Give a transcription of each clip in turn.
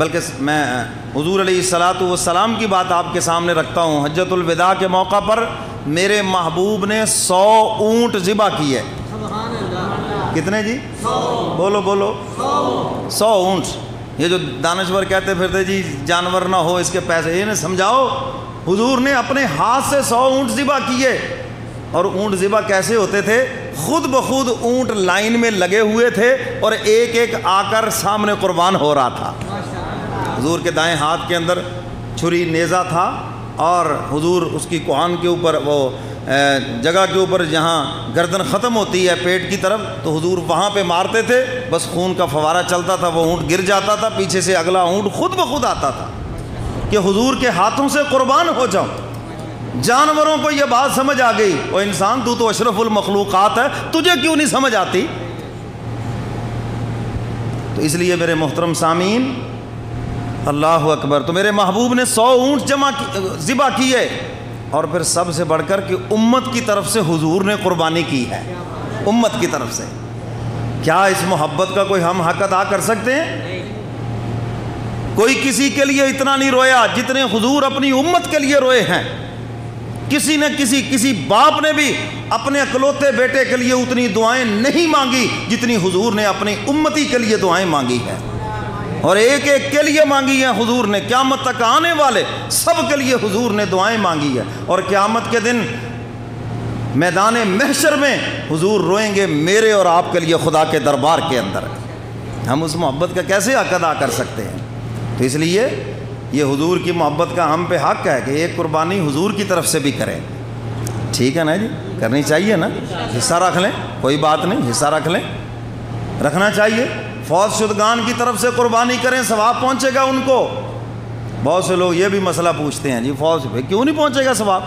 بلکہ میں حضور علیہ الصلاۃ والسلام کی بات آپ کے سامنے رکھتا ہوں. حجۃ الوداع کے موقع پر میرے محبوب نے 100 اونٹ ذبح کیے. کتنے جی؟ 100. بولو بولو. 100 اونٹ. یہ جو دانشور کہتے پھرتے جی جانور نہ ہو اس کے پیسے، یہ نہ سمجھاؤ. حضور نے اپنے ہاتھ سے 100 اونٹ ذبح کیے. اور اونٹ ذبح کیسے ہوتے تھے؟ خود بخود اونٹ لائن میں لگے ہوئے تھے اور ایک ایک آ کر سامنے قربان ہو رہا تھا. حضور کے دائیں ہاتھ کے اندر چھری نیزہ تھا اور حضور اس کی کوہان کے اوپر، وہ جگہ کے اوپر جہاں گردن ختم ہوتی ہے پیٹ کی طرف، تو حضور وہاں پہ مارتے تھے، بس خون کا فوارہ چلتا تھا، وہ اونٹ گر جاتا تھا، پیچھے سے اگلا اونٹ خود بخود آتا تھا کہ حضور کے ہاتھوں سے قربان ہو جاؤں. جانوروں کو یہ بات سمجھ آ گئی، او انسان تو اشرف المخلوقات ہے، تجھے کیوں نہیں سمجھ آتی؟ تو اس لیے میرے محترم سامعین، اللہ اکبر، تو میرے محبوب نے 100 اونٹ ذبح کیے. اور پھر سب سے بڑھ کر کہ امت کی طرف سے حضور نے قربانی کی ہے. امت کی طرف سے. کیا اس محبت کا کوئی ہم حق ادا کر سکتے ہیں؟ کوئی کسی کے لیے اتنا نہیں رویا جتنے حضور اپنی امت کے لیے روئے ہیں. کسی نے کسی باپ نے بھی اپنے اکلوتے بیٹے کے لیے اتنی دعائیں نہیں مانگی جتنی حضور نے اپنی امتی کے لیے دعائیں مانگی ہیں. اور ایک ایک کے لیے مانگی ہیں حضور نے. قیامت تک آنے والے سب کے لیے حضور نے دعائیں مانگی ہیں. اور قیامت کے دن میدان محشر میں حضور روئیں گے میرے اور آپ کے لیے خدا کے دربار کے اندر. ہم اس محبت کا کیسے حق ادا کر سکتے ہیں؟ تو اس لیے یہ حضور کی محبت کا ہم پہ حق ہے کہ ایک قربانی حضور کی طرف سے بھی کریں. ٹھیک ہے نا جی؟ کرنی چاہیے نا. حصہ رکھ لیں، کوئی بات نہیں، حصہ رکھ لیں، رکھنا چاہیے. فوت شدگان کی طرف سے قربانی کریں، ثواب پہنچے گا ان کو. بہت سے لوگ یہ بھی مسئلہ پوچھتے ہیں، جی فوت کیوں نہیں پہنچے گا ثواب؟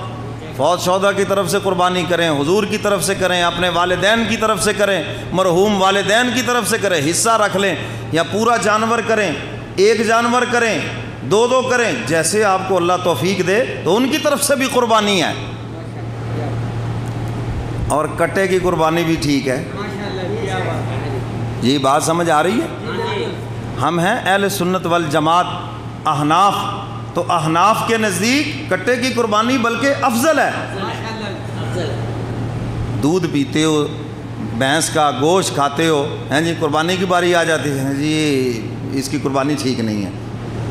فوت شہداء کی طرف سے قربانی کریں، حضور کی طرف سے کریں، اپنے والدین کی طرف سے کریں، مرحوم والدین کی طرف سے کریں. حصہ رکھ لیں یا پورا جانور کریں، ایک جانور کریں، دو کریں، جیسے آپ کو اللہ توفیق دے. تو ان کی طرف سے بھی قربانی ہے. اور کٹے کی قربانی بھی ٹھیک ہے. جی بات سمجھ آ رہی ہے؟ ہم ہیں اہل سنت والجماعت احناف، تو احناف کے نزدیک کٹے کی قربانی بلکہ افضل ہے. دودھ پیتے ہو، بھینس کا گوشت کھاتے ہو، ہیں جی قربانی کی باری آ جاتی ہے، جی اس کی قربانی ٹھیک نہیں ہے.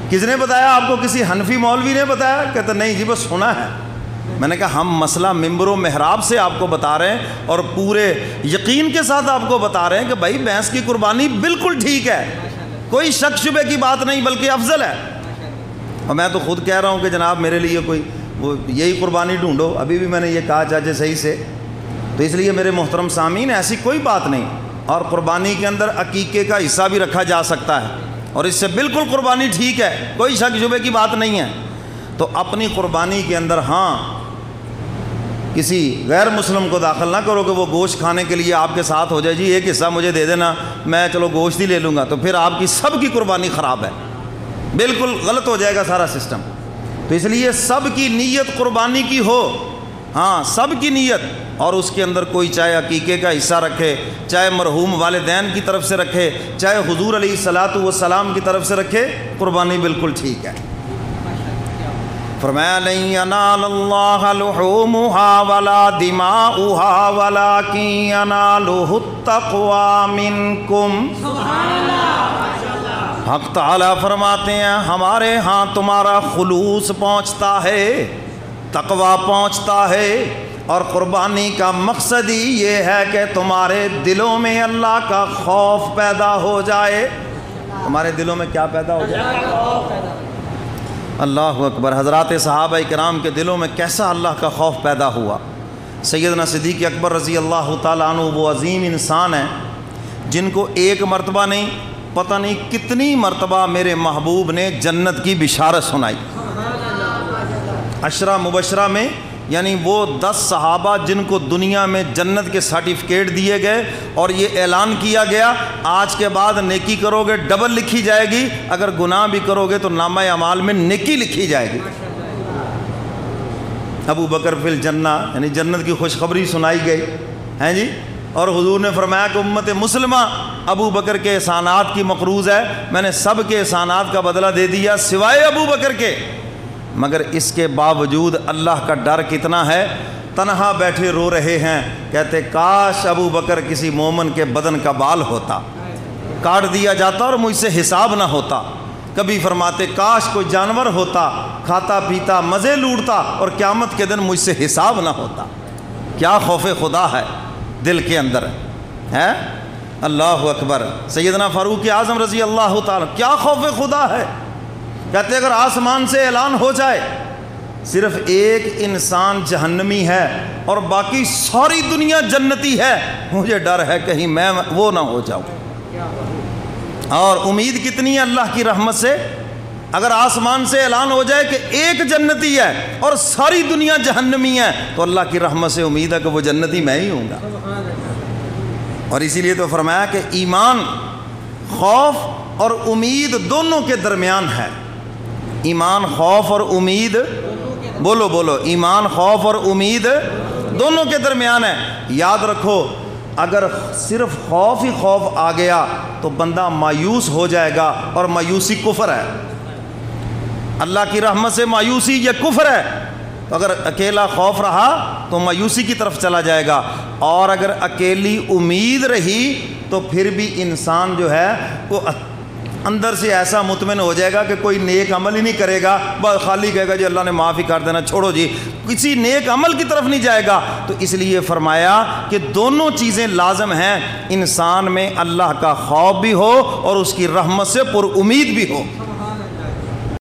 کس نے بتایا آپ کو؟ کسی حنفی مولوی نے بتایا؟ کہتا نہیں جی بس سنا ہے. میں نے کہا ہم مسئلہ ممبر و محراب سے آپ کو بتا رہے ہیں اور پورے یقین کے ساتھ آپ کو بتا رہے ہیں کہ بھائی بھینس کی قربانی بالکل ٹھیک ہے، کوئی شک شبے کی بات نہیں، بلکہ افضل ہے. اور میں تو خود کہہ رہا ہوں کہ جناب میرے لیے کوئی وہ یہی قربانی ڈھونڈو. ابھی بھی میں نے یہ کہا چاچے صحیح سے. تو اس لیے میرے محترم سامعین ایسی کوئی بات نہیں. اور قربانی کے اندر عقیقے کا حصہ بھی رکھا جا سکتا ہے اور اس سے بالکل قربانی ٹھیک ہے، کوئی شک شبے کی بات نہیں ہے. تو اپنی قربانی کے اندر ہاں کسی غیر مسلم کو داخل نہ کرو کہ وہ گوشت کھانے کے لیے آپ کے ساتھ ہو جائے، جی ایک حصہ مجھے دے دینا، میں چلو گوشت ہی لے لوں گا. تو پھر آپ کی سب کی قربانی خراب ہے، بالکل غلط ہو جائے گا سارا سسٹم. تو اس لیے سب کی نیت قربانی کی ہو، ہاں سب کی نیت. اور اس کے اندر کوئی چاہے عقیقے کا حصہ رکھے، چاہے مرحوم والدین کی طرف سے رکھے، چاہے حضور علیہ الصلاۃ والسلام کی طرف سے رکھے، قربانی بالکل ٹھیک ہے. فرمایا لن ینال اللہ لحومها ولا دماؤها ولکن ینالہ التقوی منکم. حق تعالیٰ فرماتے ہیں ہمارے ہاں تمہارا خلوص پہنچتا ہے، تقوی پہنچتا ہے. اور قربانی کا مقصد ہی یہ ہے کہ تمہارے دلوں میں اللہ کا خوف پیدا ہو جائے. تمہارے دلوں میں کیا پیدا ہو جائے؟ اللہ اکبر. حضرات صحابہ کرام کے دلوں میں کیسا اللہ کا خوف پیدا ہوا. سیدنا صدیق اکبر رضی اللہ تعالیٰ عنہ وہ عظیم انسان ہیں جن کو ایک مرتبہ نہیں پتہ نہیں کتنی مرتبہ میرے محبوب نے جنت کی بشارت سنائی. عشرہ مبشرہ میں یعنی وہ 10 صحابہ جن کو دنیا میں جنت کے سرٹیفکیٹ دیے گئے اور یہ اعلان کیا گیا آج کے بعد نیکی کرو گے ڈبل لکھی جائے گی، اگر گناہ بھی کرو گے تو نامہ اعمال میں نیکی لکھی جائے گی. ابو بکر فی الجنہ یعنی جنت کی خوشخبری سنائی گئی ہیں جی. اور حضور نے فرمایا کہ امت مسلمہ ابو بکر کے احسانات کی مقروض ہے، میں نے سب کے احسانات کا بدلہ دے دیا سوائے ابو بکر کے، مگر اس کے باوجود اللہ کا ڈر کتنا ہے، تنہا بیٹھے رو رہے ہیں، کہتے کاش ابو بکر کسی مومن کے بدن کا بال ہوتا، کاٹ دیا جاتا اور مجھ سے حساب نہ ہوتا۔ کبھی فرماتے کاش کوئی جانور ہوتا، کھاتا پیتا مزے لوٹتا اور قیامت کے دن مجھ سے حساب نہ ہوتا۔ کیا خوف خدا ہے دل کے اندر ہے، اللہ اکبر۔ سیدنا فاروق اعظم رضی اللہ تعالیٰ، کیا خوف خدا ہے، کہتے اگر آسمان سے اعلان ہو جائے صرف ایک انسان جہنمی ہے اور باقی ساری دنیا جنتی ہے، مجھے ڈر ہے کہیں میں وہ نہ ہو جاؤں۔ اور امید کتنی ہے اللہ کی رحمت سے، اگر آسمان سے اعلان ہو جائے کہ ایک جنتی ہے اور ساری دنیا جہنمی ہے تو اللہ کی رحمت سے امید ہے کہ وہ جنتی میں ہی ہوں گا۔ اور اسی لیے تو فرمایا کہ ایمان خوف اور امید دونوں کے درمیان ہے۔ ایمان خوف اور امید، بولو بولو، ایمان خوف اور امید دونوں کے درمیان ہے۔ یاد رکھو اگر صرف خوف ہی خوف آ گیا تو بندہ مایوس ہو جائے گا، اور مایوسی کفر ہے۔ اللہ کی رحمت سے مایوسی یہ کفر ہے۔ تو اگر اکیلا خوف رہا تو مایوسی کی طرف چلا جائے گا، اور اگر اکیلی امید رہی تو پھر بھی انسان جو ہے وہ اندر سے ایسا مطمئن ہو جائے گا کہ کوئی نیک عمل ہی نہیں کرے گا، بس خالی کہے گا جی اللہ نے معاف ہی کر دینا، چھوڑو جی، کسی نیک عمل کی طرف نہیں جائے گا۔ تو اس لیے فرمایا کہ دونوں چیزیں لازم ہیں، انسان میں اللہ کا خوف بھی ہو اور اس کی رحمت سے پر امید بھی ہو۔